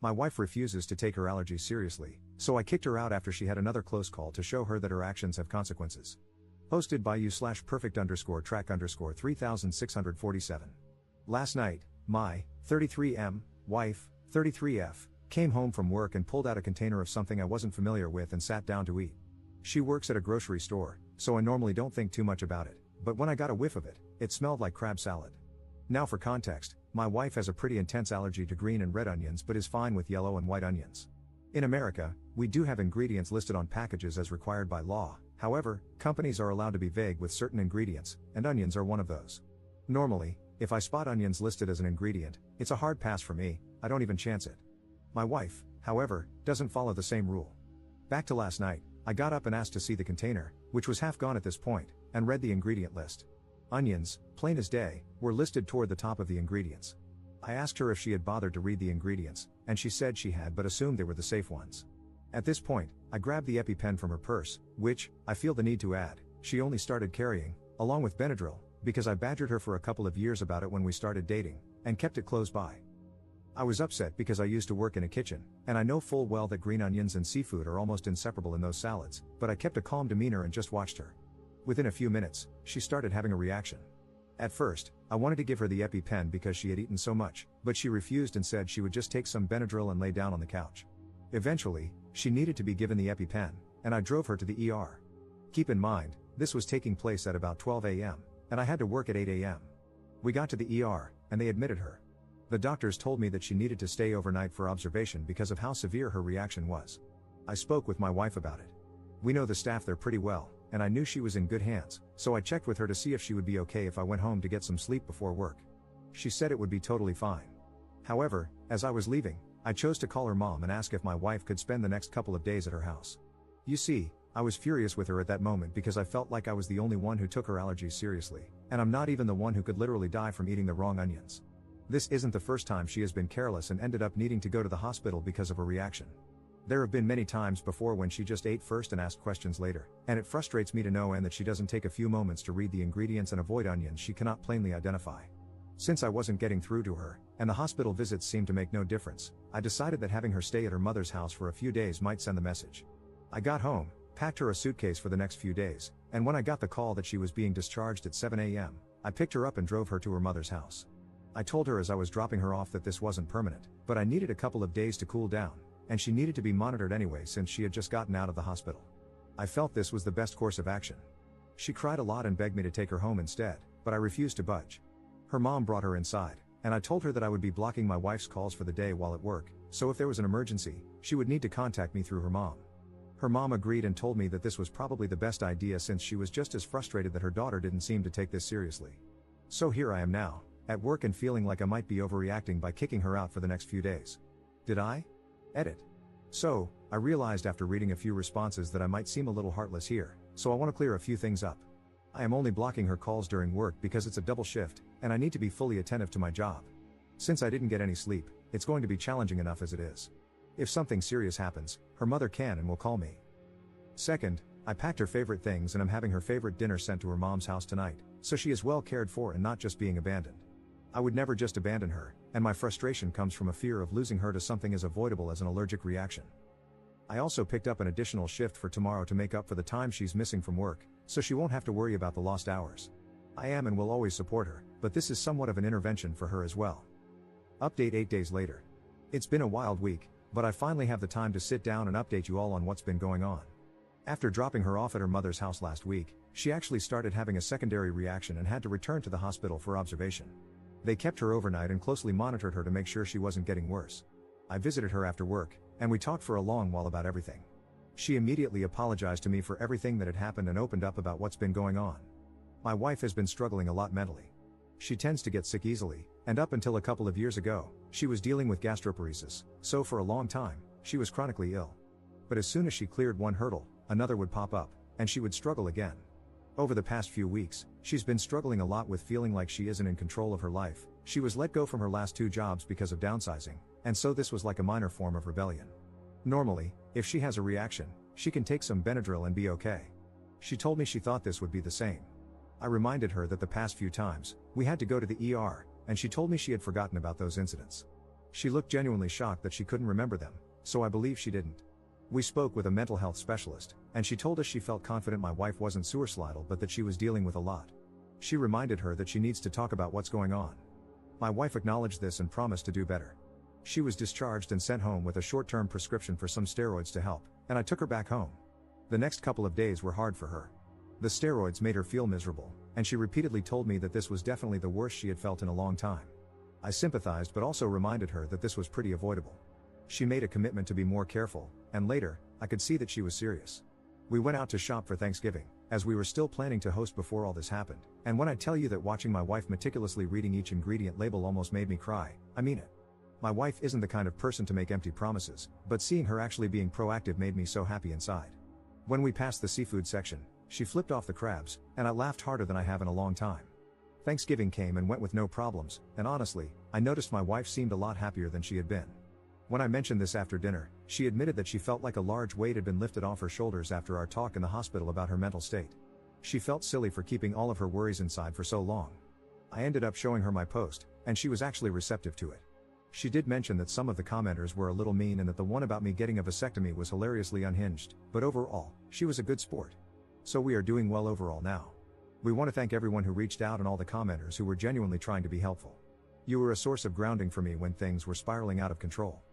My wife refuses to take her allergies seriously, so I kicked her out after she had another close call to show her that her actions have consequences. Posted by you/perfect_track_3647. Last night, my 33M wife, 33F, came home from work and pulled out a container of something I wasn't familiar with and sat down to eat. She works at a grocery store, so I normally don't think too much about it, but when I got a whiff of it, it smelled like crab salad. Now for context, my wife has a pretty intense allergy to green and red onions but is fine with yellow and white onions. In America, we do have ingredients listed on packages as required by law. However, companies are allowed to be vague with certain ingredients, and onions are one of those. Normally, if I spot onions listed as an ingredient, it's a hard pass for me, I don't even chance it. My wife, however, doesn't follow the same rule. Back to last night, I got up and asked to see the container, which was half gone at this point, and read the ingredient list. Onions, plain as day, were listed toward the top of the ingredients. I asked her if she had bothered to read the ingredients, and she said she had but assumed they were the safe ones. At this point, I grabbed the EpiPen from her purse, which, I feel the need to add, she only started carrying, along with Benadryl, because I badgered her for a couple of years about it when we started dating, and kept it close by. I was upset because I used to work in a kitchen, and I know full well that green onions and seafood are almost inseparable in those salads, but I kept a calm demeanor and just watched her. Within a few minutes, she started having a reaction. At first, I wanted to give her the EpiPen because she had eaten so much, but she refused and said she would just take some Benadryl and lay down on the couch. Eventually, she needed to be given the EpiPen, and I drove her to the ER. Keep in mind, this was taking place at about 12 a.m., and I had to work at 8 a.m. We got to the ER, and they admitted her. The doctors told me that she needed to stay overnight for observation because of how severe her reaction was. I spoke with my wife about it. We know the staff there pretty well, and I knew she was in good hands, so I checked with her to see if she would be okay if I went home to get some sleep before work. She said it would be totally fine. However, as I was leaving, I chose to call her mom and ask if my wife could spend the next couple of days at her house. You see, I was furious with her at that moment because I felt like I was the only one who took her allergies seriously, and I'm not even the one who could literally die from eating the wrong onions. This isn't the first time she has been careless and ended up needing to go to the hospital because of a reaction. There have been many times before when she just ate first and asked questions later, and it frustrates me to no end that she doesn't take a few moments to read the ingredients and avoid onions she cannot plainly identify. Since I wasn't getting through to her, and the hospital visits seemed to make no difference, I decided that having her stay at her mother's house for a few days might send the message. I got home, packed her a suitcase for the next few days, and when I got the call that she was being discharged at 7 a.m., I picked her up and drove her to her mother's house. I told her as I was dropping her off that this wasn't permanent, but I needed a couple of days to cool down, and she needed to be monitored anyway since she had just gotten out of the hospital. I felt this was the best course of action. She cried a lot and begged me to take her home instead, but I refused to budge. Her mom brought her inside, and I told her that I would be blocking my wife's calls for the day while at work, so if there was an emergency, she would need to contact me through her mom. Her mom agreed and told me that this was probably the best idea since she was just as frustrated that her daughter didn't seem to take this seriously. So here I am now, at work and feeling like I might be overreacting by kicking her out for the next few days. Did I? Edit. So, I realized after reading a few responses that I might seem a little heartless here, so I want to clear a few things up. I am only blocking her calls during work because it's a double shift, and I need to be fully attentive to my job. Since I didn't get any sleep, it's going to be challenging enough as it is. If something serious happens, her mother can and will call me. Second, I packed her favorite things and I'm having her favorite dinner sent to her mom's house tonight, so she is well cared for and not just being abandoned. I would never just abandon her, and my frustration comes from a fear of losing her to something as avoidable as an allergic reaction. I also picked up an additional shift for tomorrow to make up for the time she's missing from work, so she won't have to worry about the lost hours. I am and will always support her, but this is somewhat of an intervention for her as well. Update 8 days later. It's been a wild week, but I finally have the time to sit down and update you all on what's been going on. After dropping her off at her mother's house last week, she actually started having a secondary reaction and had to return to the hospital for observation. They kept her overnight and closely monitored her to make sure she wasn't getting worse. I visited her after work, and we talked for a long while about everything. She immediately apologized to me for everything that had happened and opened up about what's been going on. My wife has been struggling a lot mentally. She tends to get sick easily, and up until a couple of years ago, she was dealing with gastroparesis, so for a long time, she was chronically ill. But as soon as she cleared one hurdle, another would pop up, and she would struggle again. Over the past few weeks, she's been struggling a lot with feeling like she isn't in control of her life. She was let go from her last 2 jobs because of downsizing, and so this was like a minor form of rebellion. Normally, if she has a reaction, she can take some Benadryl and be okay. She told me she thought this would be the same. I reminded her that the past few times, we had to go to the ER, and she told me she had forgotten about those incidents. She looked genuinely shocked that she couldn't remember them, so I believe she didn't. We spoke with a mental health specialist, and she told us she felt confident my wife wasn't suicidal but that she was dealing with a lot. She reminded her that she needs to talk about what's going on. My wife acknowledged this and promised to do better. She was discharged and sent home with a short-term prescription for some steroids to help, and I took her back home. The next couple of days were hard for her. The steroids made her feel miserable, and she repeatedly told me that this was definitely the worst she had felt in a long time. I sympathized but also reminded her that this was pretty avoidable. She made a commitment to be more careful, and later, I could see that she was serious. We went out to shop for Thanksgiving, as we were still planning to host before all this happened, and when I tell you that watching my wife meticulously reading each ingredient label almost made me cry, I mean it. My wife isn't the kind of person to make empty promises, but seeing her actually being proactive made me so happy inside. When we passed the seafood section, she flipped off the crabs, and I laughed harder than I have in a long time. Thanksgiving came and went with no problems, and honestly, I noticed my wife seemed a lot happier than she had been. When I mentioned this after dinner, she admitted that she felt like a large weight had been lifted off her shoulders after our talk in the hospital about her mental state. She felt silly for keeping all of her worries inside for so long. I ended up showing her my post, and she was actually receptive to it. She did mention that some of the commenters were a little mean and that the one about me getting a vasectomy was hilariously unhinged, but overall, she was a good sport. So we are doing well overall now. We want to thank everyone who reached out and all the commenters who were genuinely trying to be helpful. You were a source of grounding for me when things were spiraling out of control.